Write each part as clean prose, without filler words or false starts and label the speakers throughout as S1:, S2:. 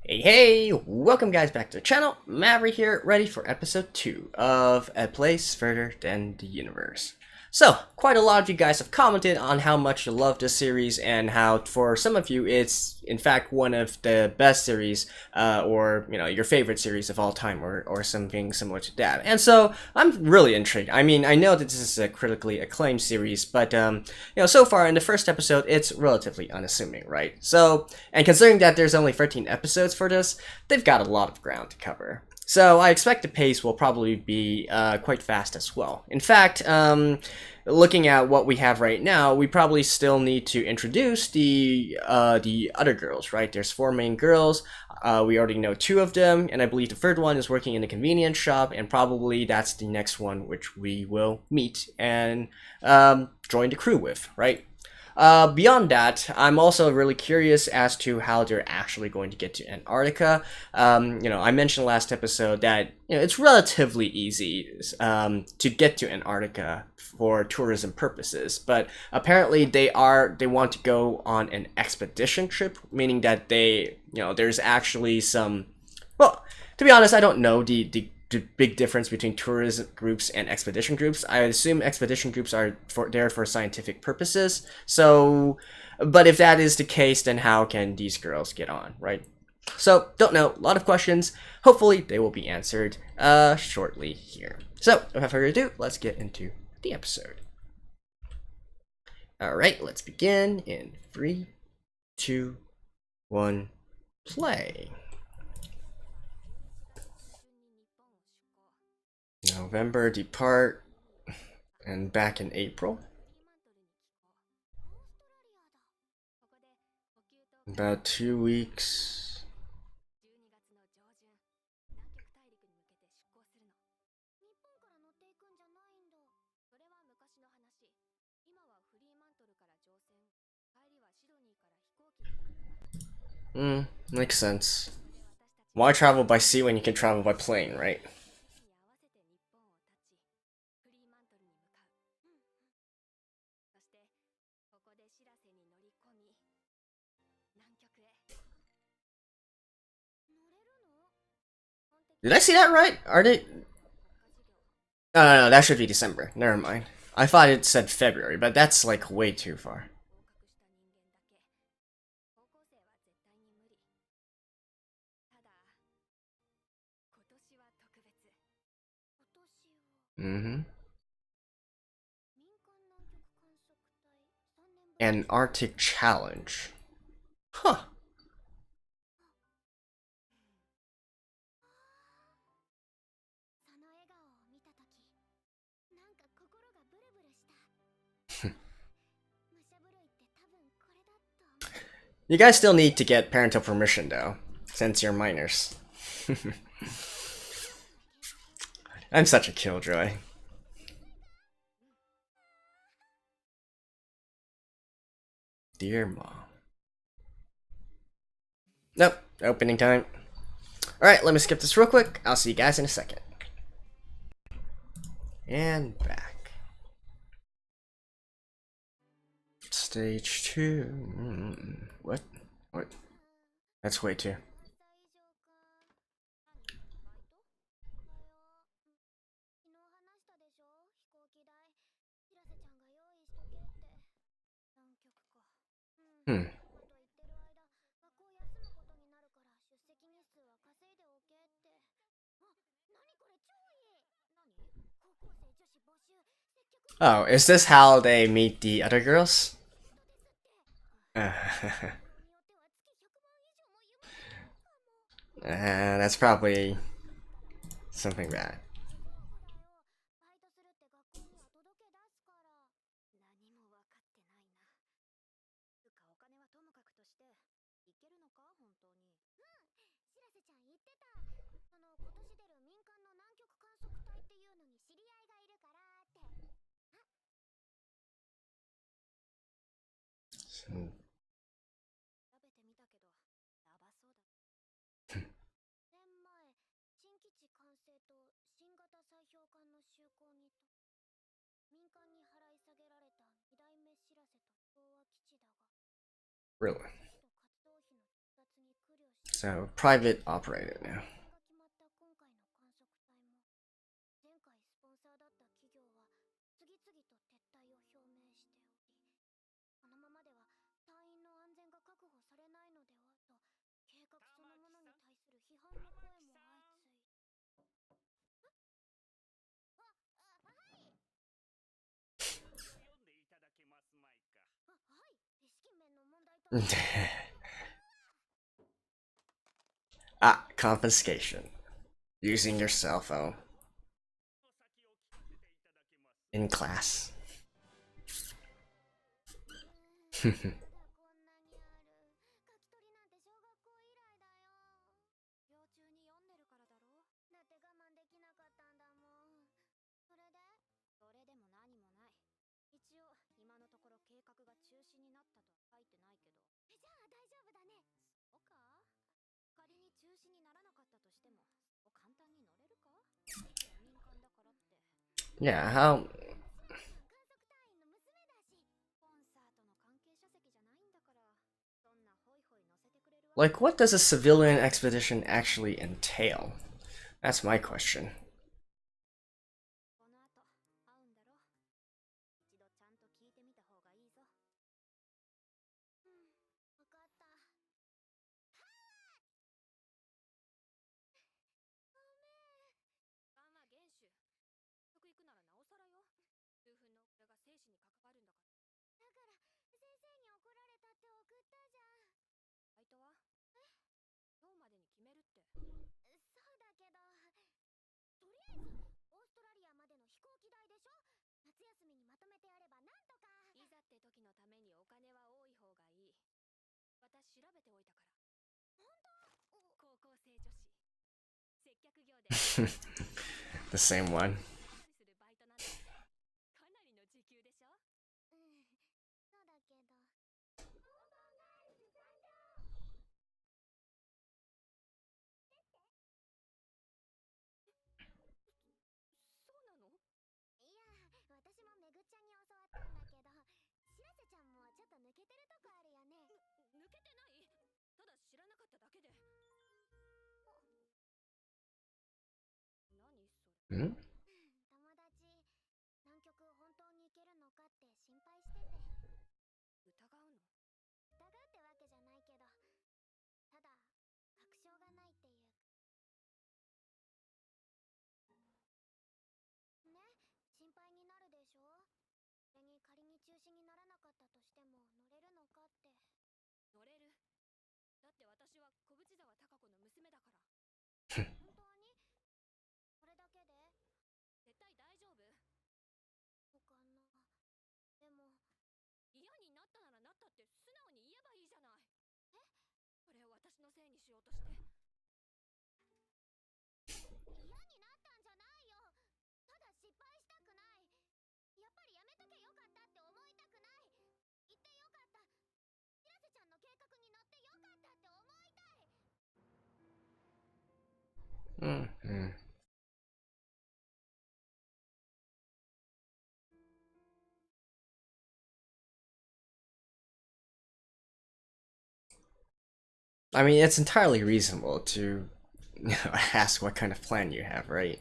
S1: Hey, welcome guys back to the channel. Maverick here, ready for episode 2 of A Place Further Than the Universe. So, quite a lot of you guys have commented on how much you love this series and how for some of you it's in fact one of the best series or your favorite series of all time or something similar to that. And so I'm really intrigued. I mean, I know that this is a critically acclaimed series, but so far in the first episode it's relatively unassuming, right? So, and considering that there's only 13 episodes for this, they've got a lot of ground to cover. So I expect the pace will probably be quite fast as well. In fact, looking at what we have right now, we probably still need to introduce the other girls, right? There's 4 main girls. We already know 2 of them, and I believe the third one is working in a convenience shop, and probably that's the next one which we will meet and join the crew with, right? Beyond that, I'm also really curious as to how they're actually going to get to Antarctica. I mentioned last episode that it's relatively easy to get to Antarctica for tourism purposes, but apparently they want to go on an expedition trip, meaning that there's actually some. Well, to be honest, I don't know the big difference between tourism groups and expedition groups. I assume expedition groups are there for scientific purposes. So, but if that is the case, then how can these girls get on, right? So, don't know. A lot of questions. Hopefully, they will be answered shortly here. So, without further ado, let's get into the episode. All right, let's begin in 3, 2, 1, play. November depart and back in April. About 2 weeks. Makes sense. Why travel by sea when you can travel by plane, right? Did I see that right? Are they? No, that should be December. Never mind. I thought it said February, but that's like way too far. Mm-hmm. An Arctic challenge. Huh. You guys still need to get parental permission though, since you're minors. I'm such a killjoy. Dear Mom. Nope, opening time. Alright, let me skip this real quick. I'll see you guys in a second. And back. Stage 2. What? What? That's way too. Hmm. Oh, is this how they meet the other girls? That's probably something bad. Really? So, private operator now. Ah, confiscation. Using your cell phone. In class. Yeah, how... Like, what does a civilian expedition actually entail? That's my question. The same one. Hmm? Mm-hmm. I mean, it's entirely reasonable to ask what kind of plan you have, right?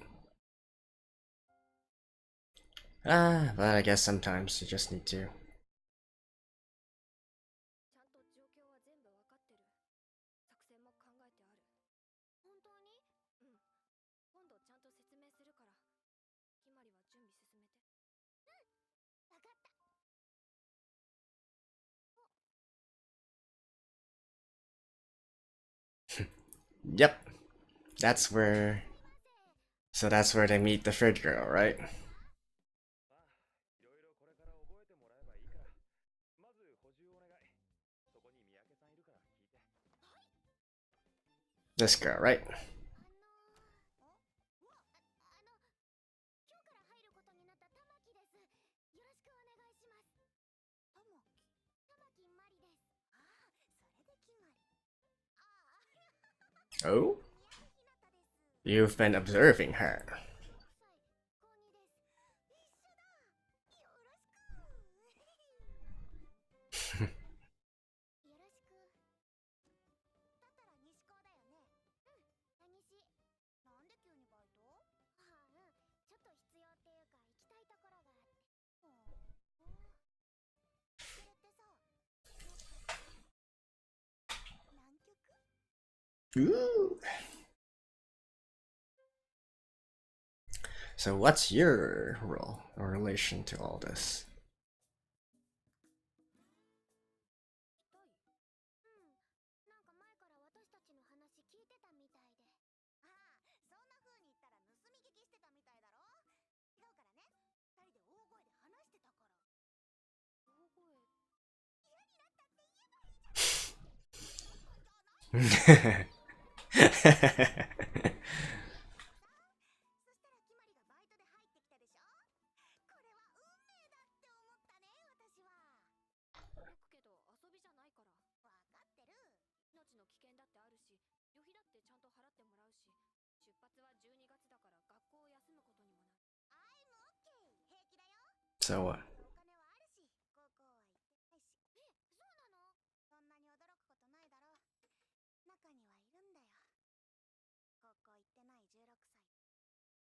S1: But I guess sometimes you just need to. Yep, that's where. So that's where they meet the third girl, right? This girl, right? Oh? You've been observing her. Ooh. So what's your role or relation to all this? So what?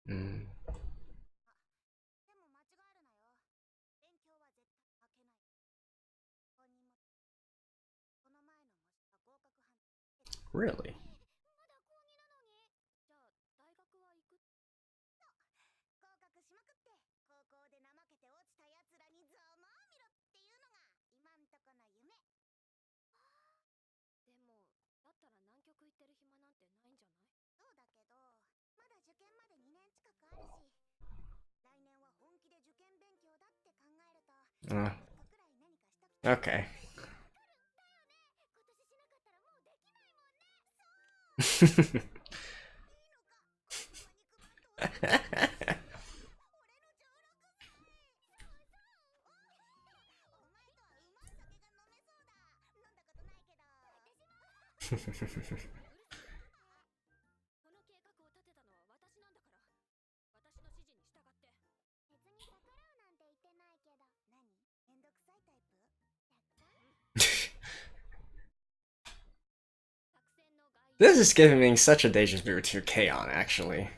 S1: Mm. Really? Okay. This is giving me such a Deja vu to K-On! Actually.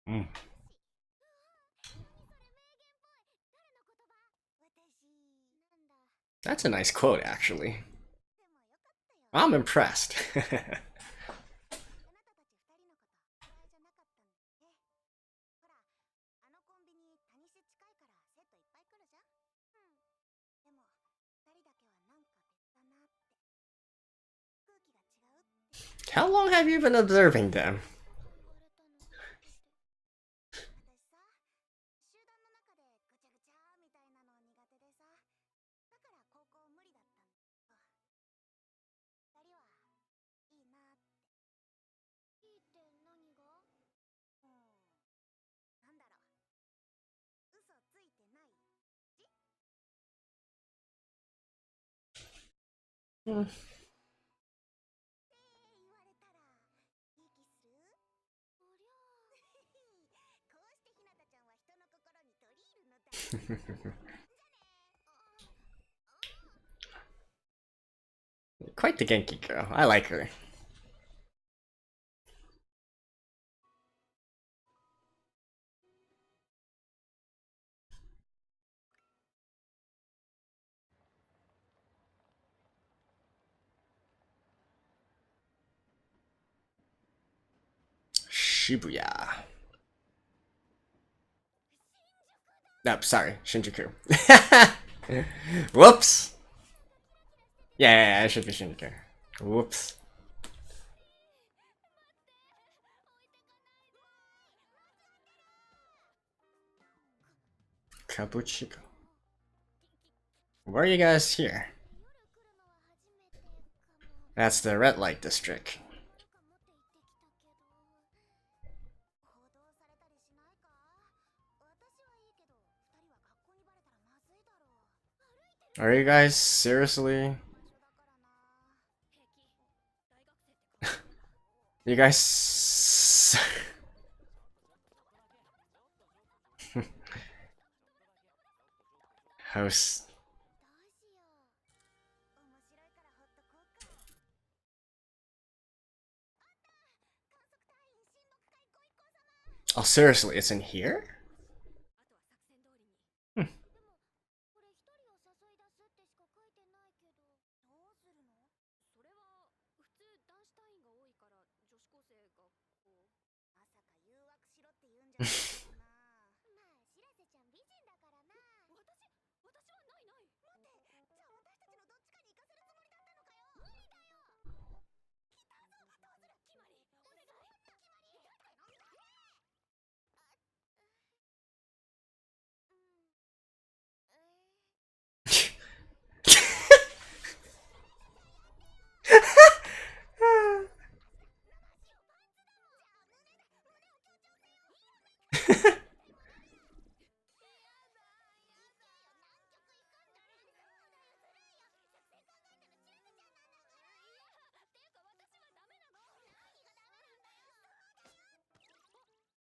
S1: Mm. That's a nice quote, actually. I'm impressed. How long have you been observing them? Hmm. Quite the Genki girl. I like her. Shibuya. No, sorry, Shinjuku. Whoops. Yeah, it should be Shinjuku. Whoops. Kabuchiko. Why are you guys here? That's the red light district. Are you guys seriously? You guys. House. Oh, seriously, it's in here? Hmm.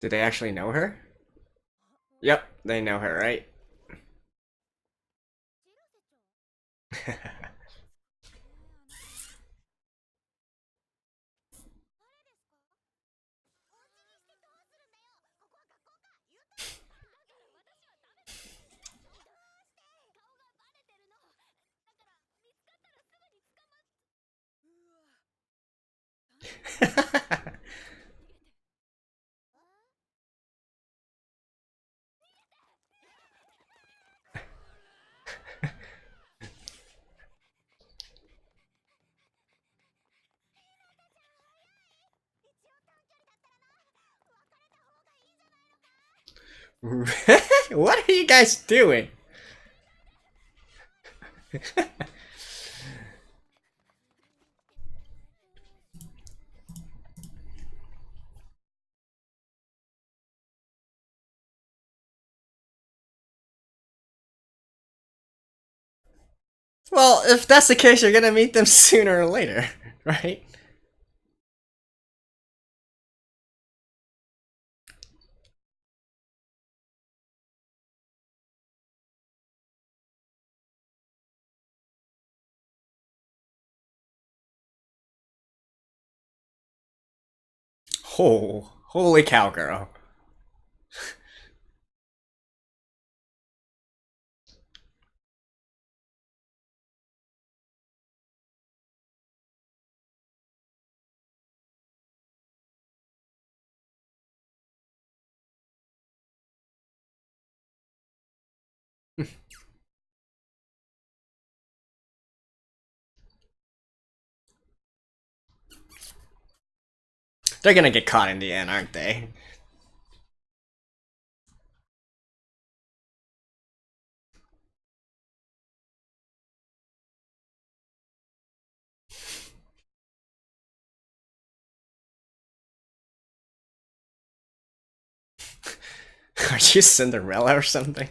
S1: Did they actually know her? Yep, they know her, right? What are you guys doing? Well, if that's the case, you're gonna meet them sooner or later, right? Oh, holy cow, girl. They're gonna get caught in the end, aren't they? Are you Cinderella or something?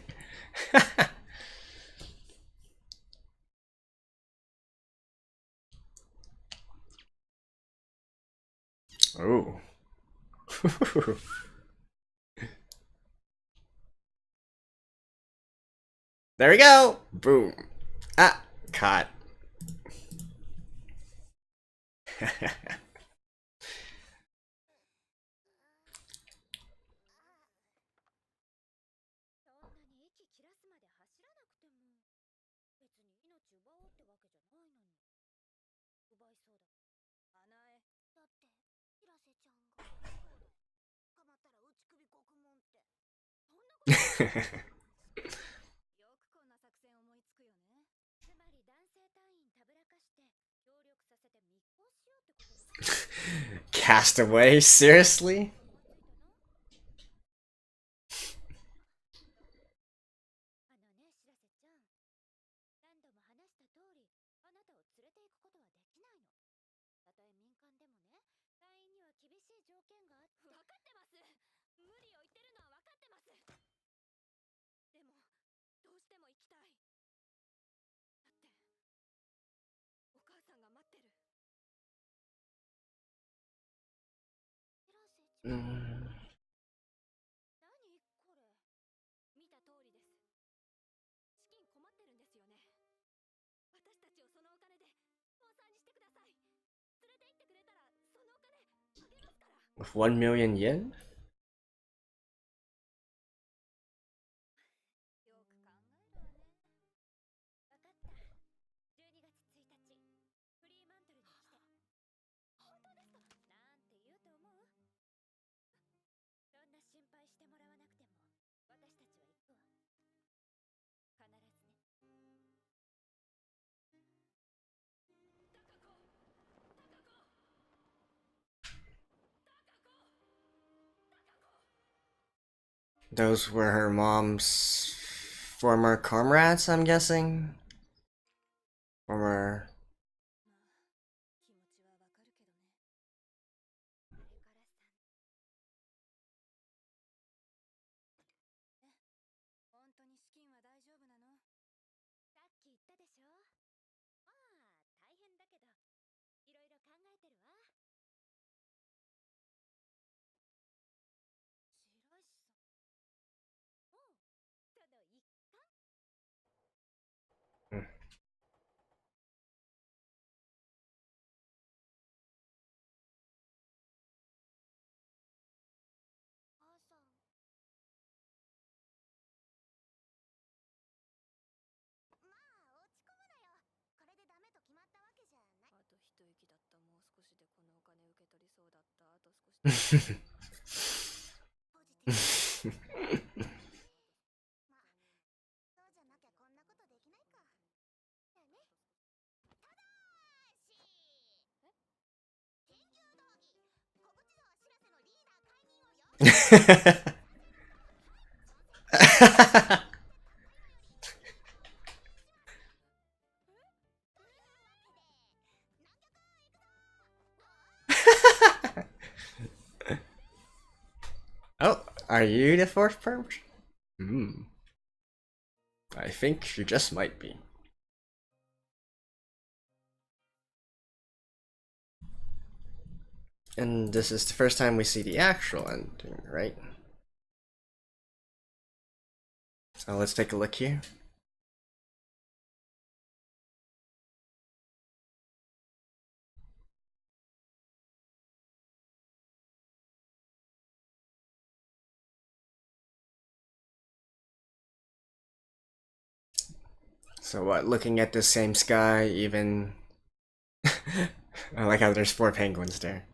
S1: Oh. There we go! Boom. Ah, caught. Castaway, seriously? Mm. With 1 million yen? Those were her mom's former comrades, I'm guessing? Former... Oh, are you the fourth person? Hmm. I think you just might be. And this is the first time we see the actual ending, right? So let's take a look here. So what, looking at the same sky, even... I like how there's 4 penguins there.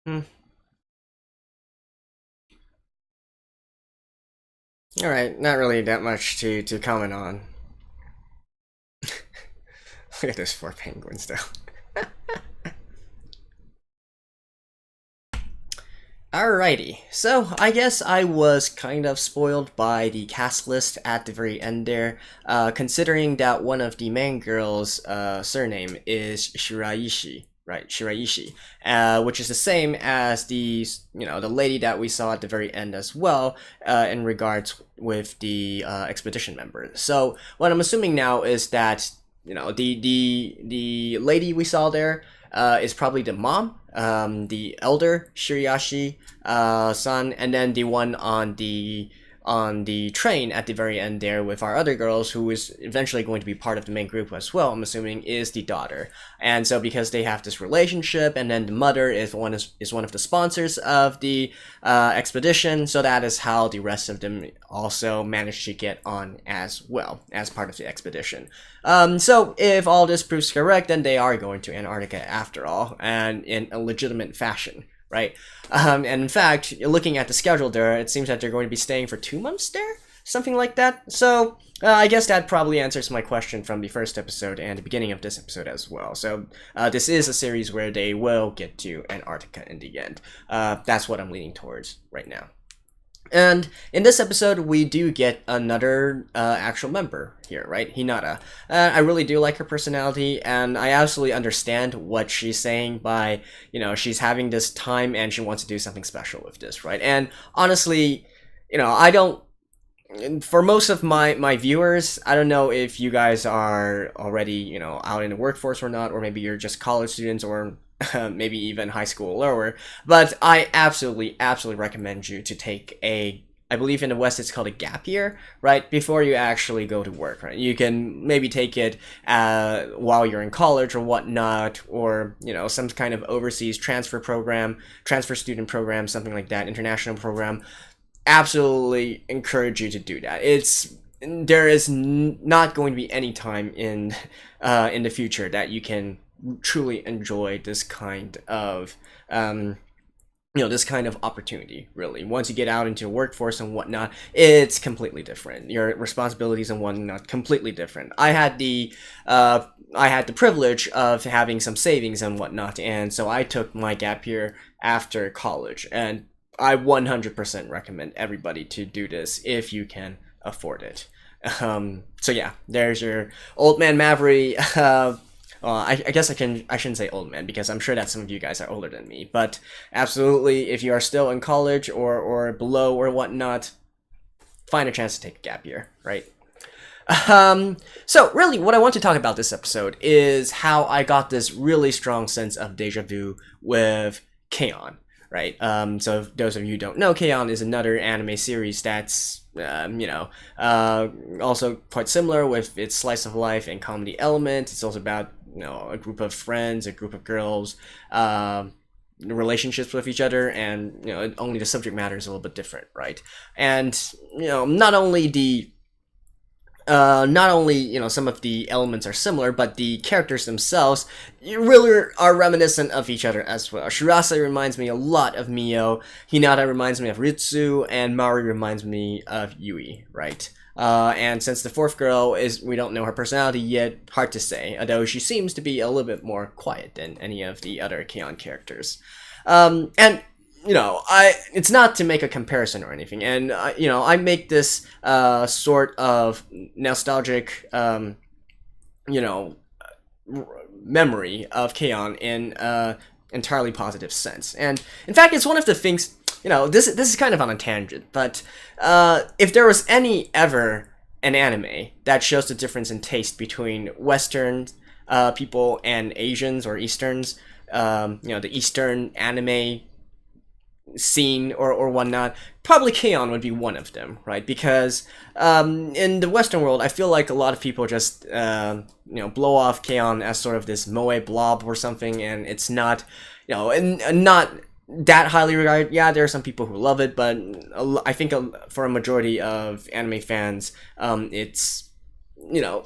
S1: Hmm. Alright, not really that much to comment on. Look at those 4 penguins though. Alrighty, so I guess I was kind of spoiled by the cast list at the very end there, considering that one of the main girls' surname is Shiraishi, right? Shiraishi, which is the same as the the lady that we saw at the very end as well, in regards with the expedition members. So what I'm assuming now is that the lady we saw there is probably the mom, the elder Shiriashi son, and then the one on the train at the very end there with our other girls, who is eventually going to be part of the main group as well, I'm assuming, is the daughter. And so because they have this relationship, and then the mother is one of the sponsors of the expedition, so that is how the rest of them also managed to get on as well as part of the expedition. So if all this proves correct, then they are going to Antarctica after all, and in a legitimate fashion, right? And in fact, looking at the schedule there, it seems that they're going to be staying for 2 months there, something like that. So I guess that probably answers my question from the first episode and the beginning of this episode as well. So this is a series where they will get to Antarctica in the end. That's what I'm leaning towards right now. And in this episode, we do get another actual member here, right? Hinata. I really do like her personality, and I absolutely understand what she's saying by, she's having this time and she wants to do something special with this, right? And honestly, I don't, for most of my viewers, I don't know if you guys are already, out in the workforce or not, or maybe you're just college students or maybe even high school or lower, but I absolutely recommend you to take I believe in the West it's called a gap year, right? Before you actually go to work, right? You can maybe take it while you're in college or whatnot, or, some kind of overseas transfer student program, something like that, international program. Absolutely encourage you to do that. There is not going to be any time in the future that you can truly enjoy this kind of this kind of opportunity. Really, once you get out into the workforce and whatnot, it's completely different. Your responsibilities and whatnot completely different. I had the privilege of having some savings and whatnot, and so I took my gap year after college, and I 100% recommend everybody to do this if you can afford it. So yeah, there's your old man Maverick. I guess I shouldn't say old man, because I'm sure that some of you guys are older than me, but absolutely, if you are still in college or below or whatnot, find a chance to take a gap year, right? So really, what I want to talk about this episode is how I got this really strong sense of deja vu with K-On! Right. So if those of you who don't know, K-On! Is another anime series that's also quite similar with its slice of life and comedy element. It's also about a group of friends, a group of girls, relationships with each other, and only the subject matter is a little bit different, right? And not only some of the elements are similar, but the characters themselves really are reminiscent of each other as well. Shirase reminds me a lot of Mio, Hinata reminds me of Ritsu, and Mari reminds me of Yui, right? And since the fourth girl we don't know her personality yet, hard to say, although she seems to be a little bit more quiet than any of the other K-On! Characters. And it's not to make a comparison or anything, and I make this sort of nostalgic, memory of K-On! In entirely positive sense. And in fact, it's one of the things. This is kind of on a tangent, but if there was ever an anime that shows the difference in taste between Western people and Asians or Easterns, the Eastern anime scene or whatnot, probably K-On! Would be one of them, right? Because in the Western world, I feel like a lot of people just blow off K-On! As sort of this moe blob or something, and it's not and not that highly regarded. Yeah, there are some people who love it, but I think for a majority of anime fans, it's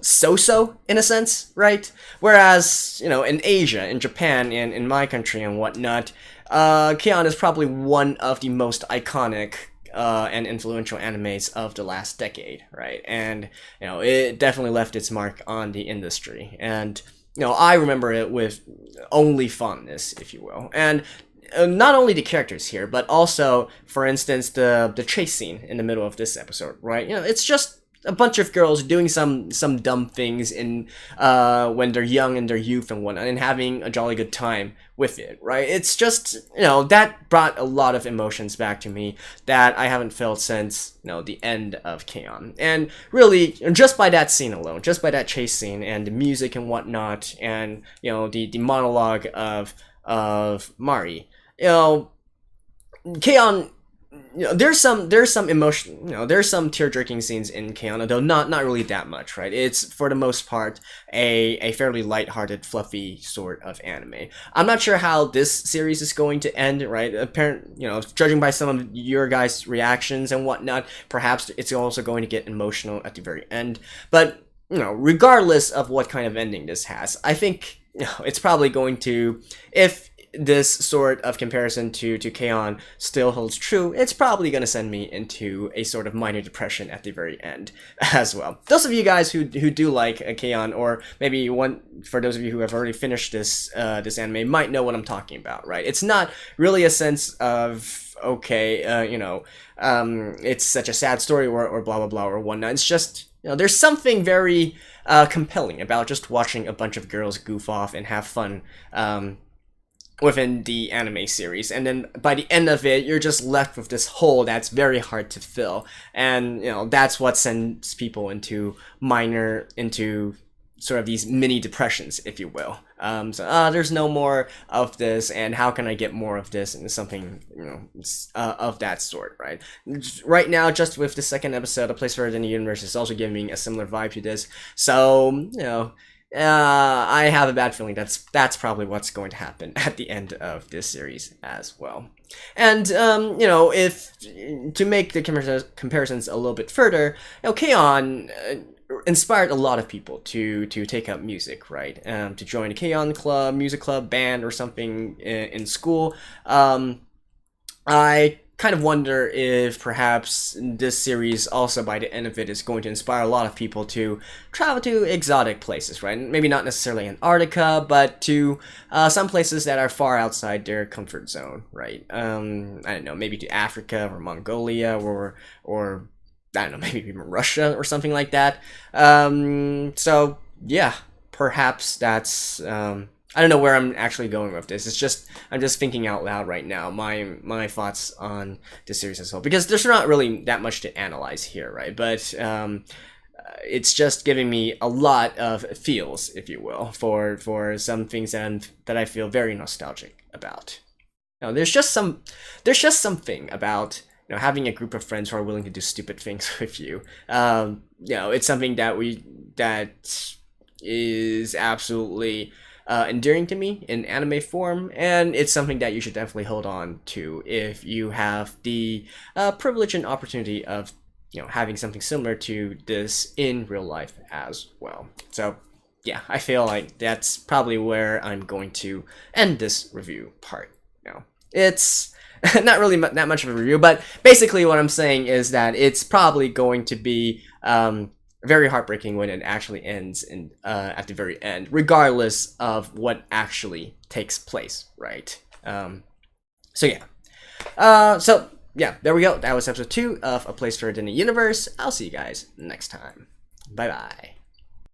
S1: so-so in a sense, right? Whereas in Asia, in Japan, and in my country and whatnot, K-On! Is probably one of the most iconic and influential animes of the last decade, right? And it definitely left its mark on the industry, and I remember it with only fondness, if you will. And not only the characters here, but also, for instance, the chase scene in the middle of this episode, right? It's just a bunch of girls doing some dumb things in when they're young in their youth and whatnot, and having a jolly good time with it, right? It's just that brought a lot of emotions back to me that I haven't felt since the end of K-On! And really, just by that scene alone, just by that chase scene and the music and whatnot, and the monologue of Mari, K-On! There's some emotion, there's some tear-jerking scenes in K-On!, though not really that much, right? It's, for the most part, a fairly light-hearted, fluffy sort of anime. I'm not sure how this series is going to end, right? Judging by some of your guys' reactions and whatnot, perhaps it's also going to get emotional at the very end. But, regardless of what kind of ending this has, I think, it's probably going to, if this sort of comparison to K-On! Still holds true, it's probably going to send me into a sort of minor depression at the very end as well. Those of you guys who do like K-On!, or maybe for those of you who have already finished this this anime, might know what I'm talking about, right? It's not really a sense of, okay, you know, it's such a sad story, or blah blah blah or whatnot. It's just, you know, there's something very compelling about just watching a bunch of girls goof off and have fun within the anime series, and then by the end of it, you're just left with this hole that's very hard to fill, and you know, that's what sends people into sort of these mini depressions, if you will. So there's no more of this, and how can I get more of this, and something, you know, of that sort, right? Right now, just with the second episode, A Place Further Than the Universe is also giving me a similar vibe to this. So, you know, I have a bad feeling that's probably what's going to happen at the end of this series as well. And you know, if to make the comparisons a little bit further, you know, K-On! Inspired a lot of people to take up music, right? To join a K-On! Club, music club, band, or something in school. I kind of wonder if perhaps this series also, by the end of it, is going to inspire a lot of people to travel to exotic places, right? Maybe not necessarily Antarctica, but to some places that are far outside their comfort zone, right? I don't know, maybe to Africa or Mongolia, or I don't know, maybe even Russia or something like that. So yeah, perhaps that's I don't know where I'm actually going with this. It's just, I'm just thinking out loud right now, my thoughts on this series as well, because there's not really that much to analyze here, right? But it's just giving me a lot of feels, if you will, for some things that I feel very nostalgic about. You know, there's just something about, you know, having a group of friends who are willing to do stupid things with you. You know, it's something that is absolutely endearing to me in anime form, and it's something that you should definitely hold on to if you have the privilege and opportunity of, you know, having something similar to this in real life as well. So yeah, I feel like that's probably where I'm going to end this review part. You know, it's not really that much of a review, but basically what I'm saying is that it's probably going to be very heartbreaking when it actually ends at the very end, regardless of what actually takes place, right? So yeah, there we go. That was episode 2 of A Place Further Than the Universe. I'll see you guys next time. Bye bye.